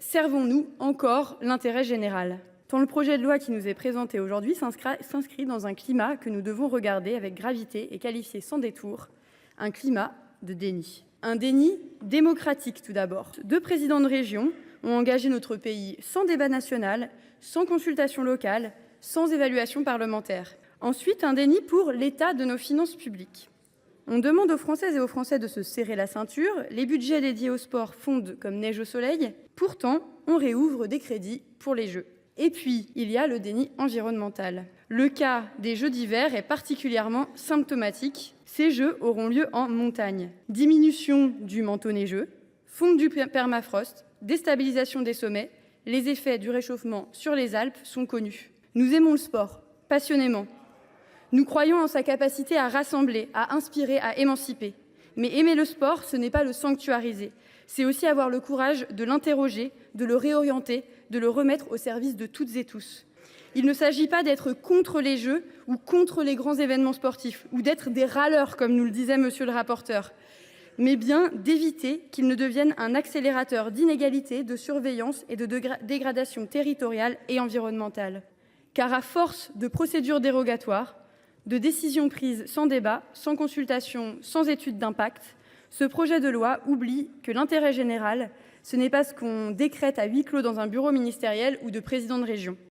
servons-nous encore l'intérêt général ? Tant le projet de loi qui nous est présenté aujourd'hui s'inscrit dans un climat que nous devons regarder avec gravité et qualifier sans détour, un climat de déni. Un déni démocratique tout d'abord. 2 présidents de région ont engagé notre pays sans débat national, sans consultation locale, sans évaluation parlementaire. Ensuite, un déni pour l'état de nos finances publiques. On demande aux Françaises et aux Français de se serrer la ceinture, les budgets dédiés au sport fondent comme neige au soleil, pourtant on réouvre des crédits pour les Jeux. Et puis, il y a le déni environnemental. Le cas des Jeux d'hiver est particulièrement symptomatique. Ces Jeux auront lieu en montagne. Diminution du manteau neigeux, fonte du permafrost, déstabilisation des sommets, les effets du réchauffement sur les Alpes sont connus. Nous aimons le sport, passionnément. Nous croyons en sa capacité à rassembler, à inspirer, à émanciper. Mais aimer le sport, ce n'est pas le sanctuariser. C'est aussi avoir le courage de l'interroger, de le réorienter, de le remettre au service de toutes et tous. Il ne s'agit pas d'être contre les Jeux ou contre les grands événements sportifs, ou d'être des râleurs, comme nous le disait monsieur le rapporteur, mais bien d'éviter qu'ils ne deviennent un accélérateur d'inégalités, de surveillance et de dégradation territoriale et environnementale. Car à force de procédures dérogatoires, de décisions prises sans débat, sans consultation, sans étude d'impact, ce projet de loi oublie que l'intérêt général, ce n'est pas ce qu'on décrète à huis clos dans un bureau ministériel ou de président de région.